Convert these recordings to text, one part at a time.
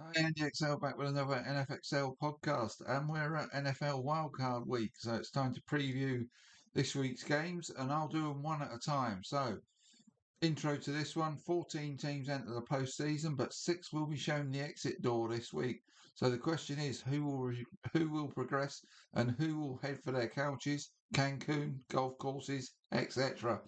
Hi, Andy XL back with another NFXL podcast, and we're at NFL Wildcard Week, so it's time to preview this week's games, and I'll do them one at a time. So, intro to this one: 14 teams enter the postseason, but six will be shown the exit door this week. So the question is, who will progress, and who will head for their couches, Cancun, golf courses, etc.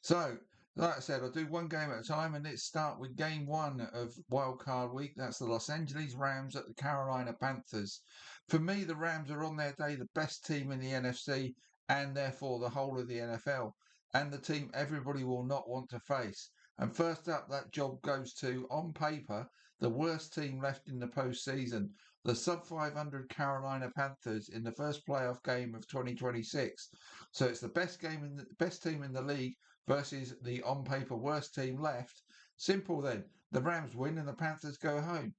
So, like I said, I'll do one game at a time, and let's start with game one of Wild Card Week. That's the Los Angeles Rams at the Carolina Panthers. For me, the Rams are on their day the best team in the NFC and therefore the whole of the NFL, and the team everybody will not want to face. And first up, that job goes to, on paper, the worst team left in the postseason, the sub 500 Carolina Panthers in the first playoff game of 2026. So it's the best team in the league versus the on paper worst team left. Simple then. The Rams win and the Panthers go home.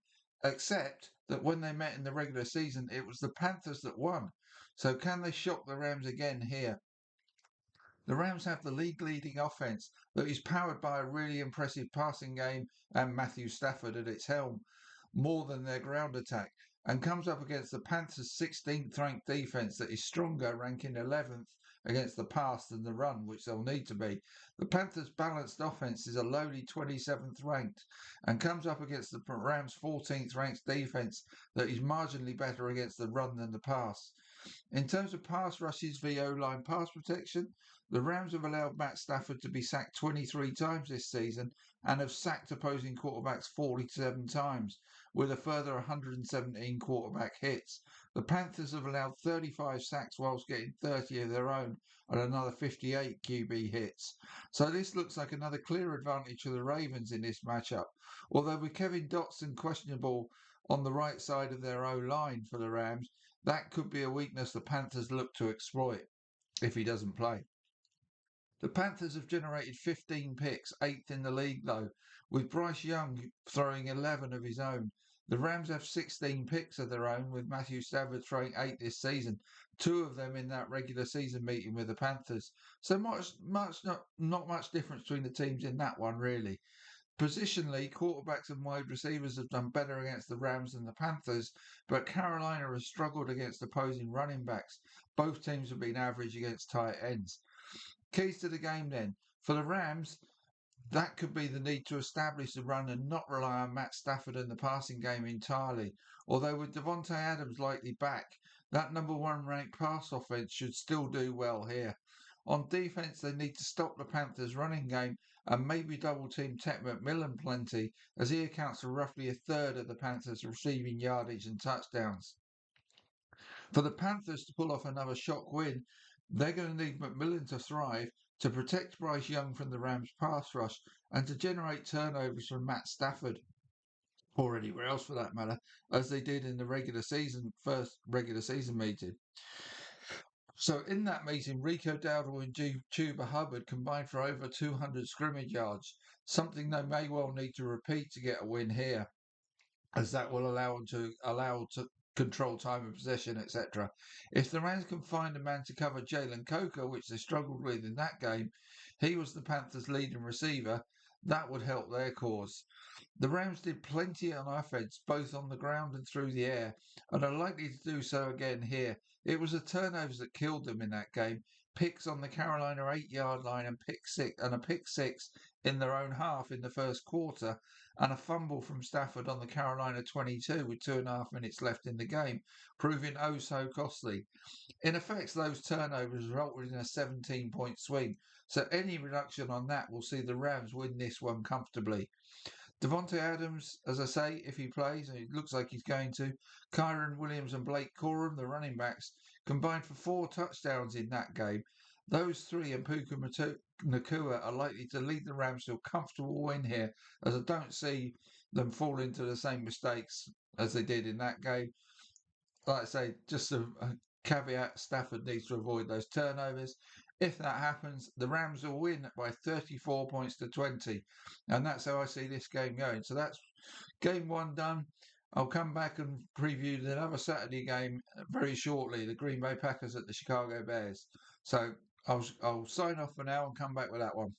Except that when they met in the regular season, it was the Panthers that won. So can they shock the Rams again here? The Rams have the league leading offense that is powered by a really impressive passing game and Matthew Stafford at its helm, more than their ground attack, and comes up against the Panthers' 16th ranked defense that is stronger, ranking 11th against the pass than the run, which they'll need to be. The Panthers' balanced offense is a lowly 27th ranked and comes up against the Rams' 14th ranked defense that is marginally better against the run than the pass. In terms of pass rushes via O-line pass protection, the Rams have allowed Matt Stafford to be sacked 23 times this season and have sacked opposing quarterbacks 47 times, with a further 117 quarterback hits. The Panthers have allowed 35 sacks whilst getting 30 of their own and another 58 QB hits. So this looks like another clear advantage for the Ravens in this matchup. Although with Kevin Dotson questionable on the right side of their O-line for the Rams, that could be a weakness the Panthers look to exploit if he doesn't play. The Panthers have generated 15 picks, eighth in the league though, with Bryce Young throwing 11 of his own. The Rams have 16 picks of their own, with Matthew Stafford throwing 8 this season, 2 of them in that regular season meeting with the Panthers. So not much difference between the teams in that one really. Positionally, quarterbacks and wide receivers have done better against the Rams than the Panthers, but Carolina has struggled against opposing running backs. Both teams have been average against tight ends. Keys to the game then. For the Rams, that could be the need to establish the run and not rely on Matt Stafford and the passing game entirely. Although with Devontae Adams likely back, that number one ranked pass offense should still do well here. On defense, they need to stop the Panthers' running game and maybe double team Ted McMillan plenty, as he accounts for roughly a third of the Panthers' receiving yardage and touchdowns. For the Panthers to pull off another shock win, they're going to need McMillan to thrive, to protect Bryce Young from the Rams' pass rush, and to generate turnovers from Matt Stafford, or anywhere else for that matter, as they did in the first regular season meeting. So in that meeting, Rico Dowdle and Chuba Hubbard combined for over 200 scrimmage yards, something they may well need to repeat to get a win here, as that will allow to control time of possession, etc. If the Rams can find a man to cover Jalen Coker, which they struggled with in that game, he was the Panthers' leading receiver. That would help their cause. The Rams did plenty on offense, both on the ground and through the air, and are likely to do so again here. It was the turnovers that killed them in that game. Picks on the Carolina 8-yard line and a pick six in their own half in the first quarter, and a fumble from Stafford on the Carolina 22 with 2.5 minutes left in the game, proving oh so costly. In effect, those turnovers resulted in a 17-point swing, so any reduction on that will see the Rams win this one comfortably. Devontae Adams, as I say, if he plays, and it looks like he's going to, Kyron Williams and Blake Corum, the running backs, combined for 4 touchdowns in that game. Those three and Puka Nakua are likely to lead the Rams to a comfortable win here, as I don't see them fall into the same mistakes as they did in that game. Like I say, just a caveat, Stafford needs to avoid those turnovers. If that happens, the Rams will win by 34 points to 20. And that's how I see this game going. So that's game one done. I'll come back and preview another Saturday game very shortly, the Green Bay Packers at the Chicago Bears. So I'll sign off for now and come back with that one.